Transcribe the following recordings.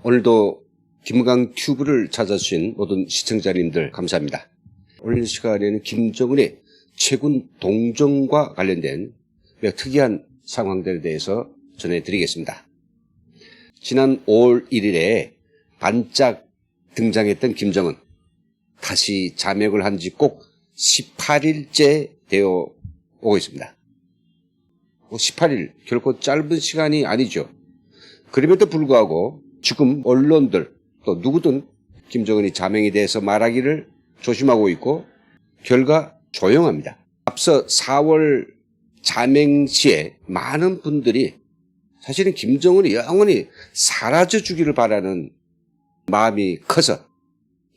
오늘도 김은강 튜브를 찾아주신 모든 시청자님들 감사합니다. 오늘 시간에는 김정은의 최근 동정과 관련된 매우 특이한 상황들에 대해서 전해드리겠습니다. 지난 5월 1일에 반짝 등장했던 김정은, 다시 잠역을 한 지 꼭 18일째 되어 오고 있습니다. 18일, 결코 짧은 시간이 아니죠. 그럼에도 불구하고 지금 언론들 또 누구든 김정은이 자명에 대해서 말하기를 조심하고 있고 결과 조용합니다. 앞서 4월 자명 시에 많은 분들이 사실은 김정은이 영원히 사라져 주기를 바라는 마음이 커서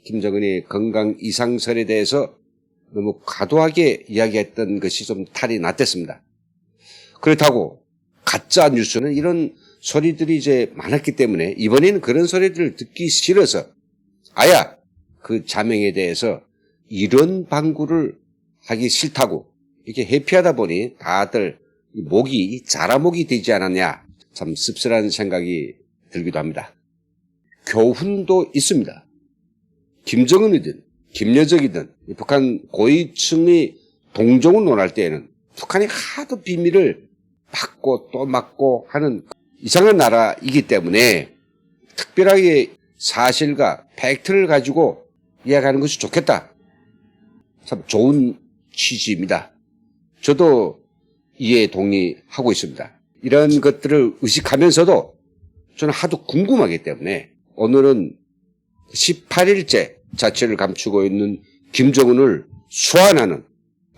김정은의 건강 이상설에 대해서 너무 과도하게 이야기했던 것이 좀 탈이 났댔습니다. 그렇다고 가짜 뉴스는 이런 소리들이 이제 많았기 때문에 이번에는 그런 소리들을 듣기 싫어서 아야 그 자명에 대해서 이런 방구를 하기 싫다고 이렇게 회피하다 보니 다들 목이 자라목이 되지 않았냐, 참 씁쓸한 생각이 들기도 합니다. 교훈도 있습니다. 김정은이든 김여정이든 북한 고위층이 동정을 논할 때에는 북한이 하도 비밀을 막고 또 막고 하는 이상한 나라이기 때문에 특별하게 사실과 팩트를 가지고 이야기하는 것이 좋겠다. 참 좋은 취지입니다. 저도 이에 동의하고 있습니다. 이런 것들을 의식하면서도 저는 하도 궁금하기 때문에 오늘은 18일째 자취를 감추고 있는 김정은을 소환하는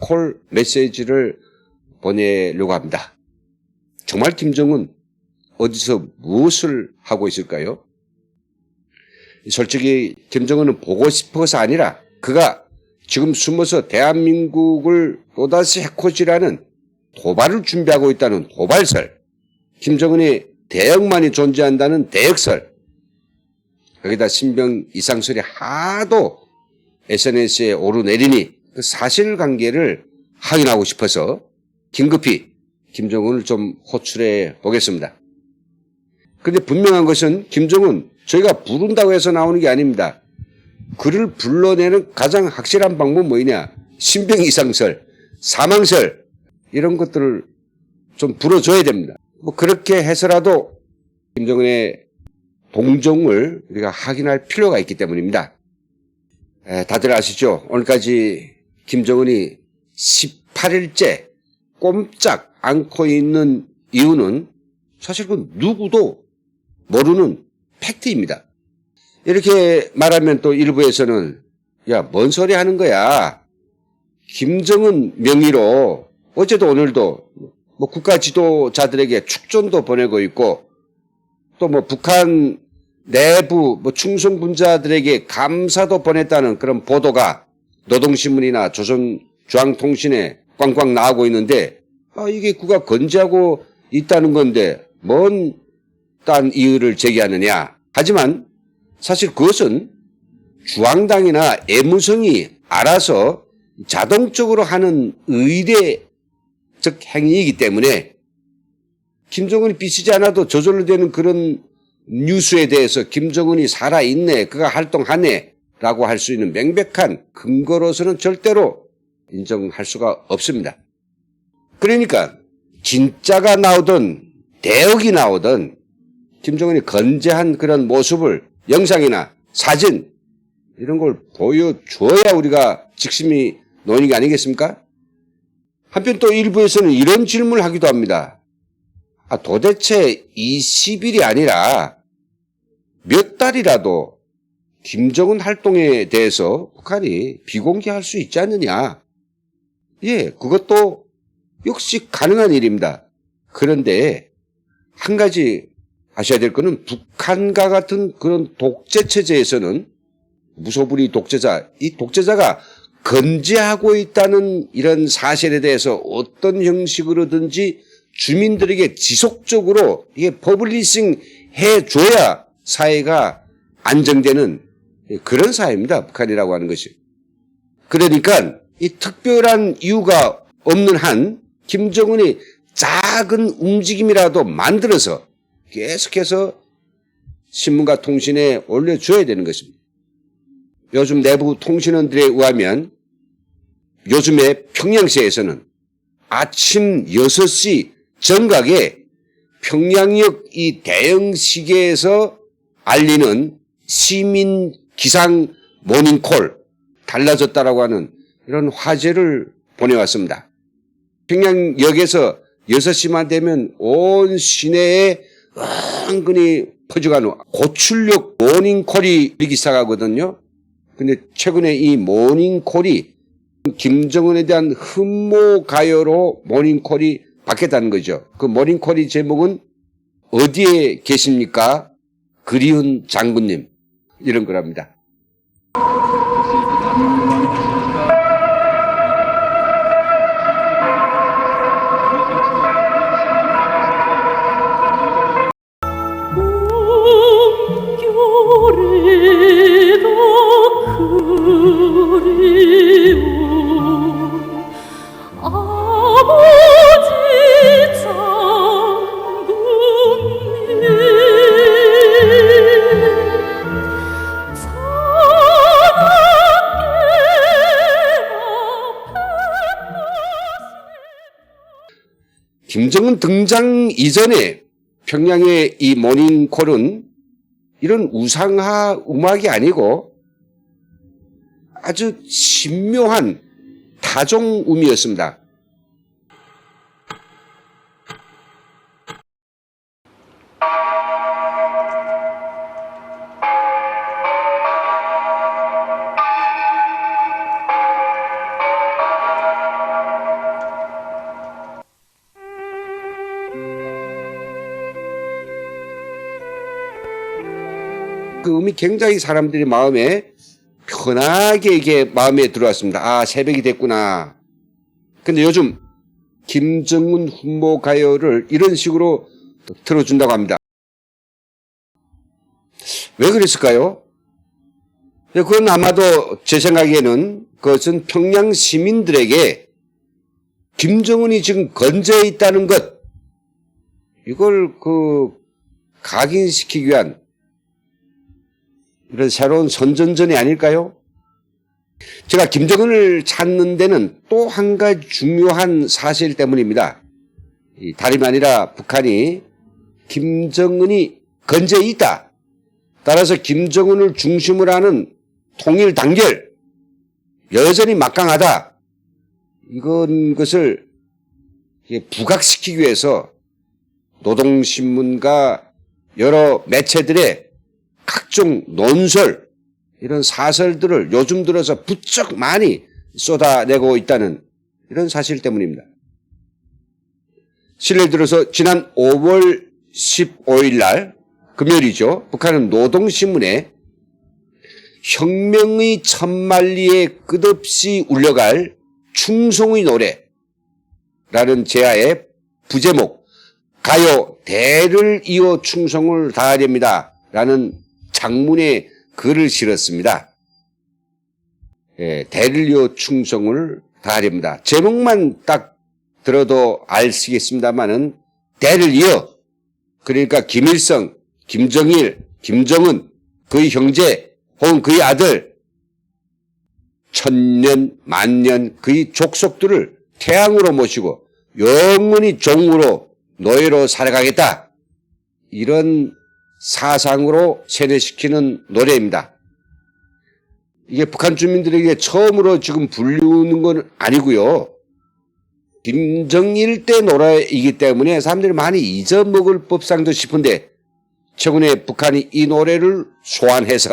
콜 메시지를 보내려고 합니다. 정말 김정은 어디서 무엇을 하고 있을까요? 솔직히 김정은은 보고 싶어서 아니라 그가 지금 숨어서 대한민국을 또다시 해코지라는 도발을 준비하고 있다는 도발설, 김정은이 대역만이 존재한다는 대역설, 거기다 신병 이상설이 하도 SNS에 오르내리니 그 사실관계를 확인하고 싶어서 긴급히 김정은을 좀 호출해 보겠습니다. 그런데 분명한 것은 김정은 저희가 부른다고 해서 나오는 게 아닙니다. 그를 불러내는 가장 확실한 방법은 뭐냐? 신병 이상설, 사망설 이런 것들을 좀 불어줘야 됩니다. 뭐 그렇게 해서라도 김정은의 동정을 우리가 확인할 필요가 있기 때문입니다. 다들 아시죠? 오늘까지 김정은이 18일째 꼼짝 않고 있는 이유는 사실 그 누구도 모르는 팩트입니다. 이렇게 말하면 또 일부에서는 야, 뭔 소리 하는 거야. 김정은 명의로 어제도 오늘도 뭐 국가 지도자들에게 축전도 보내고 있고 또 뭐 북한 내부 뭐 충성분자들에게 감사도 보냈다는 그런 보도가 노동신문이나 조선중앙통신에 꽝꽝 나오고 있는데 이게 그가 건재하고 있다는 건데 뭔 딴 이유를 제기하느냐. 하지만 사실 그것은 중앙당이나 애무성이 알아서 자동적으로 하는 의례적 행위이기 때문에 김정은이 비치지 않아도 저절로 되는 그런 뉴스에 대해서 김정은이 살아있네, 그가 활동하네 라고 할 수 있는 명백한 근거로서는 절대로 인정할 수가 없습니다. 그러니까 진짜가 나오든 대역이 나오든 김정은이 건재한 그런 모습을 영상이나 사진 이런 걸 보여줘야 우리가 직심이 노는 게 아니겠습니까? 한편 또 일부에서는 이런 질문을 하기도 합니다. 도대체 20일이 아니라 몇 달이라도 김정은 활동에 대해서 북한이 비공개할 수 있지 않느냐. 예, 그것도 역시 가능한 일입니다. 그런데 한 가지 아셔야 될 거는 북한과 같은 그런 독재 체제에서는 무소불위 독재자, 이 독재자가 건재하고 있다는 이런 사실에 대해서 어떤 형식으로든지 주민들에게 지속적으로 이게 퍼블리싱 해줘야 사회가 안정되는 그런 사회입니다. 북한이라고 하는 것이. 그러니까 이 특별한 이유가 없는 한 김정은이 작은 움직임이라도 만들어서 계속해서 신문과 통신에 올려줘야 되는 것입니다. 요즘 내부 통신원들에 의하면 요즘에 평양시에서는 아침 6시 정각에 평양역 이 대형 시계에서 알리는 시민 기상 모닝콜 달라졌다라고 하는 이런 화제를 보내왔습니다. 평양역에서 6시만 되면 온 시내에 은근히 퍼져가는 고출력 모닝콜이 들리기 시작하거든요. 근데 최근에 이 모닝콜이 김정은에 대한 흠모 가요로 모닝콜이 바뀌었다는 거죠. 그 모닝콜이 제목은 어디에 계십니까? 그리운 장군님. 이런 거랍니다. 김정은 등장 이전에 평양의 이 모닝콜은 이런 우상화 음악이 아니고 아주 신묘한 다종음이었습니다. 그 음이 굉장히 사람들이 마음에 편하게 이게 마음에 들어왔습니다. 아, 새벽이 됐구나. 근데 요즘 김정은 흠모 가요를 이런 식으로 틀어준다고 합니다. 왜 그랬을까요? 그건 아마도 제 생각에는 그것은 평양 시민들에게 김정은이 지금 건재해 있다는 것, 이걸 각인시키기 위한 이런 새로운 선전전이 아닐까요? 제가 김정은을 찾는 데는 또 한 가지 중요한 사실 때문입니다. 다름이 아니라 북한이 김정은이 건재해 있다. 따라서 김정은을 중심으로 하는 통일 단결 여전히 막강하다. 것을 부각시키기 위해서 노동신문과 여러 매체들의 각종 논설, 이런 사설들을 요즘 들어서 부쩍 많이 쏟아내고 있다는 이런 사실 때문입니다. 실례 들어서 지난 5월 15일 날 금요일이죠. 북한은 노동신문에 혁명의 천만리에 끝없이 울려갈 충성의 노래라는 제하의 부제목 가요 대를 이어 충성을 다하렵니다 라는 장문의 글을 실었습니다. 대를 이어 충성을 다하렵니다. 제목만 딱 들어도 아시겠습니다만은 대를 이어, 그러니까 김일성, 김정일, 김정은, 그의 형제 혹은 그의 아들, 천년, 만년 그의 족속들을 태양으로 모시고 영원히 종으로 노예로 살아가겠다. 이런 사상으로 세뇌시키는 노래입니다. 이게 북한 주민들에게 처음으로 지금 불리우는 건 아니고요. 김정일 때 노래이기 때문에 사람들이 많이 잊어먹을 법상도 싶은데 최근에 북한이 이 노래를 소환해서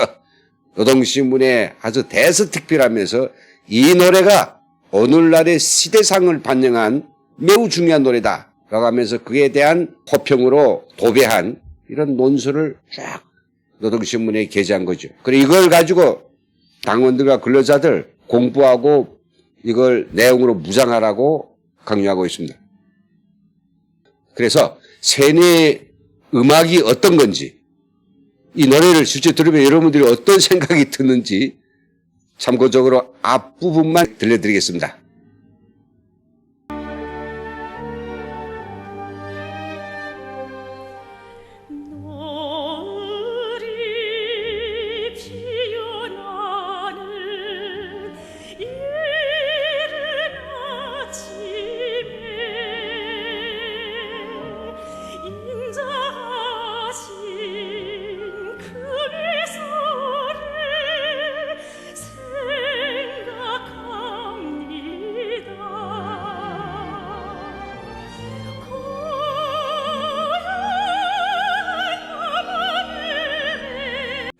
노동신문에 아주 대서특필하면서 이 노래가 오늘날의 시대상을 반영한 매우 중요한 노래다 라고 하면서 그에 대한 호평으로 도배한 이런 논설을 쫙 노동신문에 게재한 거죠. 그리고 이걸 가지고 당원들과 근로자들 공부하고 이걸 내용으로 무장하라고 강요하고 있습니다. 그래서 세뇌 음악이 어떤 건지, 이 노래를 실제 들으면 여러분들이 어떤 생각이 드는지 참고적으로 앞부분만 들려드리겠습니다.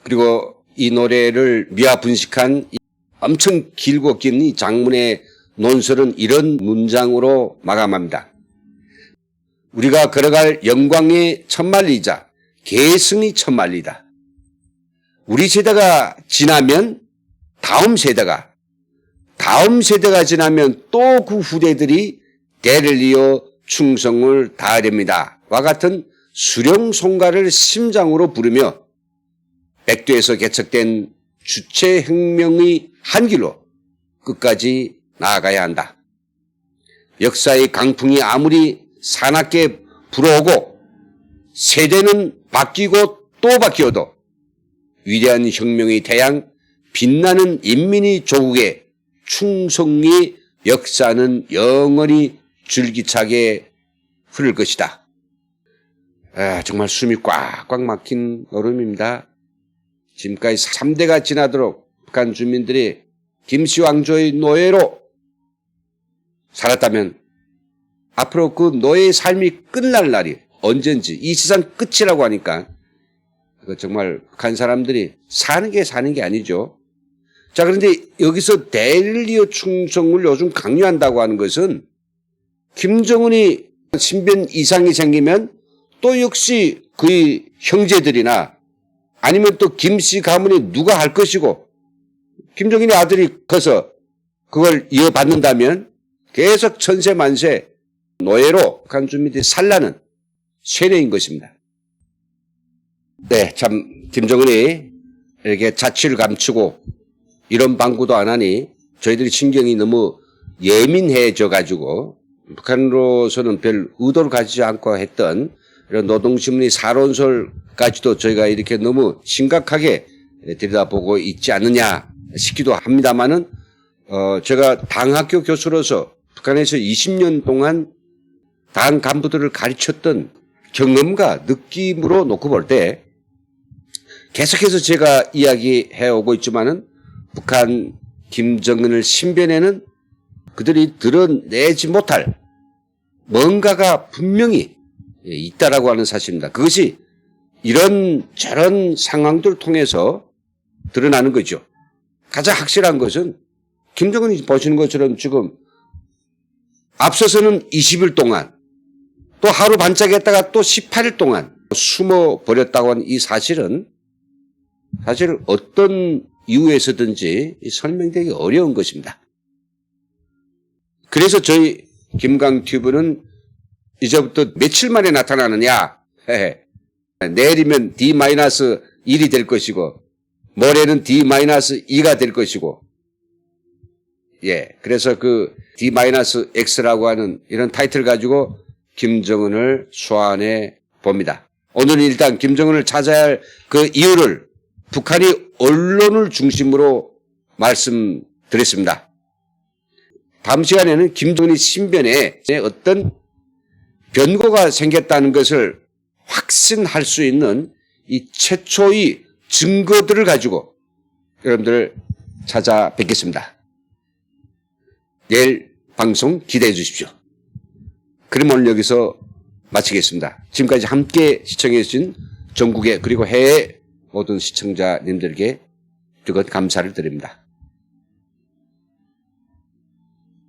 그리고 이 노래를 미화분식한 엄청 길고 긴 이 장문의 논설은 이런 문장으로 마감합니다. 우리가 걸어갈 영광의 첫만리이자 계승이 첫만리다. 우리 세대가 지나면 다음 세대가 지나면 또 그 후대들이 대를 이어 충성을 다하렵니다. 와 같은 수령송가를 심장으로 부르며 백두에서 개척된 주체혁명의 한 길로 끝까지 나아가야 한다. 역사의 강풍이 아무리 사납게 불어오고 세대는 바뀌고 또 바뀌어도 위대한 혁명의 태양, 빛나는 인민의 조국의 충성의 역사는 영원히 줄기차게 흐를 것이다. 정말 숨이 꽉꽉 막힌 노름입니다. 지금까지 3대가 지나도록 북한 주민들이 김씨왕조의 노예로 살았다면 앞으로 그 노예의 삶이 끝날 날이 언젠지 이 세상 끝이라고 하니까 정말 북한 사람들이 사는 게 아니죠. 자, 그런데 여기서 대를 이어 충성을 요즘 강요한다고 하는 것은 김정은이 신변 이상이 생기면 또 역시 그의 형제들이나 아니면 또 김씨 가문이 누가 할 것이고 김정은의 아들이 커서 그걸 이어받는다면 계속 천세만세 노예로 북한 주민들이 살라는 세뇌인 것입니다. 네, 참 김정은이 이렇게 자취를 감추고 이런 방구도 안 하니 저희들이 신경이 너무 예민해져 가지고 북한으로서는 별 의도를 가지지 않고 했던 이런 노동신문의 사론설까지도 저희가 이렇게 너무 심각하게 들여다보고 있지 않느냐 싶기도 합니다만은 제가 당학교 교수로서 북한에서 20년 동안 당 간부들을 가르쳤던 경험과 느낌으로 놓고 볼 때 계속해서 제가 이야기해 오고 있지만은 북한 김정은을 신변에는 그들이 드러내지 못할 뭔가가 분명히 있다라고 하는 사실입니다. 그것이 이런 저런 상황들을 통해서 드러나는 거죠. 가장 확실한 것은 김정은이 보시는 것처럼 지금 앞서서는 20일 동안 또 하루 반짝했다가 또 18일 동안 숨어버렸다고 하는 이 사실은 사실 어떤 이유에서든지 설명되기 어려운 것입니다. 그래서 저희 김강튜브는 이제부터 며칠 만에 나타나느냐. 내일이면 D-1이 될 것이고 모레는 D-2가 될 것이고 그래서 그 D-X라고 하는 이런 타이틀 가지고 김정은을 소환해 봅니다. 오늘은 일단 김정은을 찾아야 할 그 이유를 북한이 언론을 중심으로 말씀드렸습니다. 다음 시간에는 김정은이 신변에 어떤 변고가 생겼다는 것을 확신할 수 있는 이 최초의 증거들을 가지고 여러분들을 찾아뵙겠습니다. 내일 방송 기대해 주십시오. 그럼 오늘 여기서 마치겠습니다. 지금까지 함께 시청해 주신 전국의 그리고 해외 모든 시청자님들께 뜨거운 감사를 드립니다.